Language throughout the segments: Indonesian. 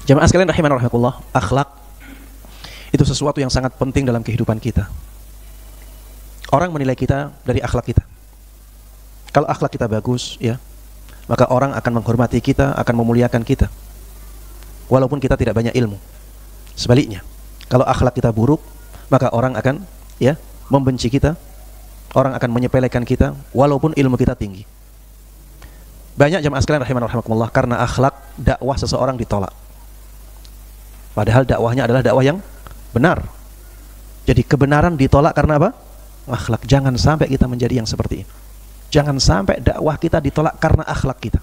Jamaah sekalian rahimana rahimakumullah, akhlak itu sesuatu yang sangat penting dalam kehidupan kita. Orang menilai kita dari akhlak kita. Kalau akhlak kita bagus, ya, maka orang akan menghormati kita, akan memuliakan kita, walaupun kita tidak banyak ilmu. Sebaliknya, kalau akhlak kita buruk, maka orang akan, ya, membenci kita, orang akan menyepelekan kita, walaupun ilmu kita tinggi. Banyak jamaah sekalian rahimana rahimakumullah, karena akhlak dakwah seseorang ditolak. Padahal dakwahnya adalah dakwah yang benar. Jadi kebenaran ditolak karena apa? Akhlak. Jangan sampai kita menjadi yang seperti ini. Jangan sampai dakwah kita ditolak karena akhlak kita.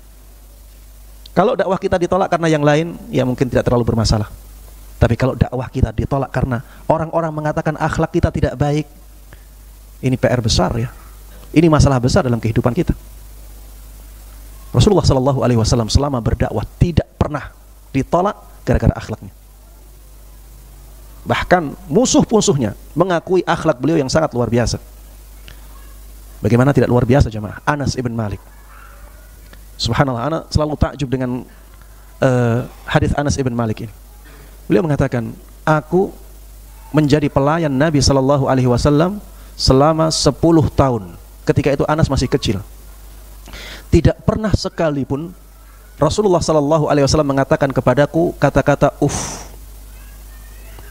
Kalau dakwah kita ditolak karena yang lain, ya mungkin tidak terlalu bermasalah. Tapi kalau dakwah kita ditolak karena orang-orang mengatakan akhlak kita tidak baik, ini PR besar, ya. Ini masalah besar dalam kehidupan kita. Rasulullah SAW selama berdakwah tidak pernah ditolak gara-gara akhlaknya. Bahkan musuh-musuhnya mengakui akhlak beliau yang sangat luar biasa. Bagaimana tidak luar biasa jemaah? Anas ibn Malik. Subhanallah, Anas selalu takjub dengan hadis Anas ibn Malik ini. Beliau mengatakan, aku menjadi pelayan Nabi SAW selama 10 tahun. Ketika itu Anas masih kecil. Tidak pernah sekalipun Rasulullah SAW mengatakan kepadaku kata-kata uf.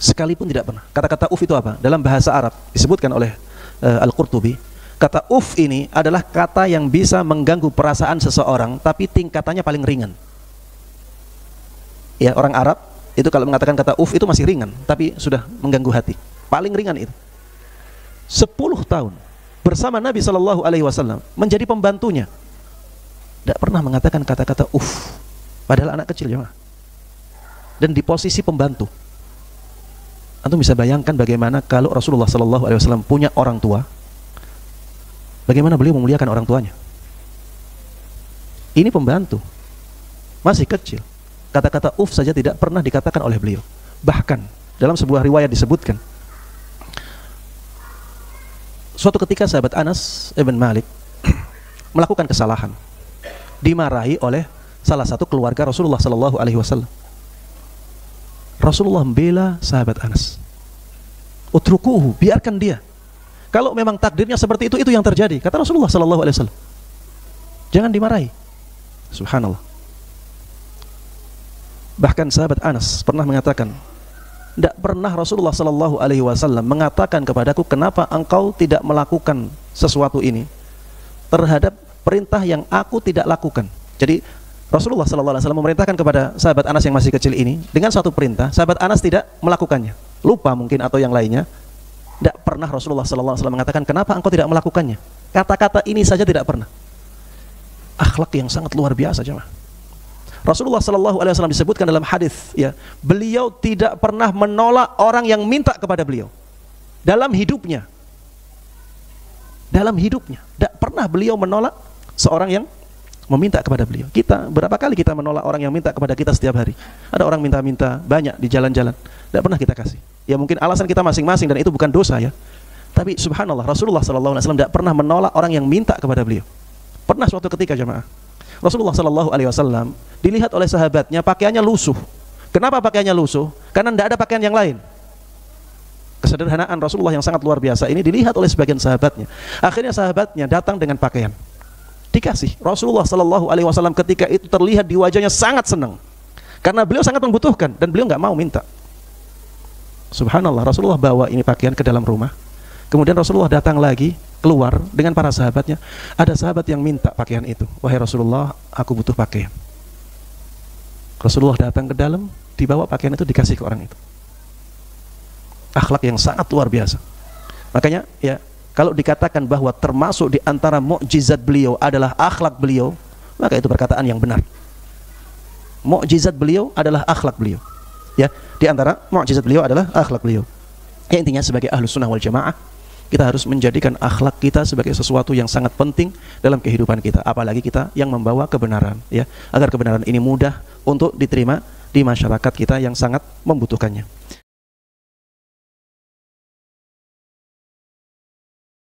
Sekalipun tidak pernah. Kata-kata uf itu apa? Dalam bahasa Arab disebutkan oleh Al-Qurtubi, kata uf ini adalah kata yang bisa mengganggu perasaan seseorang, tapi tingkatannya paling ringan. Ya, orang Arab itu kalau mengatakan kata uf itu masih ringan, tapi sudah mengganggu hati. Paling ringan itu. 10 tahun bersama Nabi SAW menjadi pembantunya, tidak pernah mengatakan kata-kata uf. Padahal anak kecil ya, dan di posisi pembantu. Antum bisa bayangkan bagaimana kalau Rasulullah SAW punya orang tua, bagaimana beliau memuliakan orang tuanya. Ini pembantu, masih kecil, kata-kata uf saja tidak pernah dikatakan oleh beliau. Bahkan dalam sebuah riwayat disebutkan, suatu ketika sahabat Anas ibn Malik melakukan kesalahan, dimarahi oleh salah satu keluarga Rasulullah SAW. Rasulullah membela sahabat Anas. Utrukuhu, biarkan dia. Kalau memang takdirnya seperti itu yang terjadi. Kata Rasulullah SAW. Jangan dimarahi. Subhanallah. Bahkan sahabat Anas pernah mengatakan, tidak pernah Rasulullah SAW mengatakan kepadaku, kenapa engkau tidak melakukan sesuatu ini terhadap perintah yang aku tidak lakukan. Jadi Rasulullah SAW memerintahkan kepada sahabat Anas yang masih kecil ini dengan suatu perintah, sahabat Anas tidak melakukannya, lupa mungkin atau yang lainnya. Tidak pernah Rasulullah SAW mengatakan, kenapa engkau tidak melakukannya. Kata-kata ini saja tidak pernah. Akhlak yang sangat luar biasa jemaah. Rasulullah SAW disebutkan dalam hadis, ya, beliau tidak pernah menolak orang yang minta kepada beliau dalam hidupnya. Dalam hidupnya tidak pernah beliau menolak seorang yang meminta kepada beliau. Kita, berapa kali kita menolak orang yang minta kepada kita setiap hari? Ada orang minta-minta banyak di jalan-jalan, tidak pernah kita kasih. Ya mungkin alasan kita masing-masing dan itu bukan dosa, ya. Tapi subhanallah, Rasulullah SAW tidak pernah menolak orang yang minta kepada beliau. Pernah suatu ketika jemaah, Rasulullah SAW dilihat oleh sahabatnya pakaiannya lusuh. Kenapa pakaiannya lusuh? Karena tidak ada pakaian yang lain. Kesederhanaan Rasulullah yang sangat luar biasa ini dilihat oleh sebagian sahabatnya. Akhirnya sahabatnya datang dengan pakaian, dikasih. Rasulullah SAW ketika itu terlihat di wajahnya sangat senang, karena beliau sangat membutuhkan dan beliau nggak mau minta. Subhanallah, Rasulullah bawa ini pakaian ke dalam rumah. Kemudian Rasulullah datang lagi keluar dengan para sahabatnya. Ada sahabat yang minta pakaian itu. Wahai Rasulullah, aku butuh pakaian. Rasulullah datang ke dalam, dibawa pakaian itu, dikasih ke orang itu. Akhlak yang sangat luar biasa. Makanya ya, kalau dikatakan bahwa termasuk di antara mukjizat beliau adalah akhlak beliau, maka itu perkataan yang benar. Mukjizat beliau adalah akhlak beliau. Ya, di antara mukjizat beliau adalah akhlak beliau. Ya, intinya sebagai Ahlus Sunnah wal Jamaah, kita harus menjadikan akhlak kita sebagai sesuatu yang sangat penting dalam kehidupan kita, apalagi kita yang membawa kebenaran, ya, agar kebenaran ini mudah untuk diterima di masyarakat kita yang sangat membutuhkannya.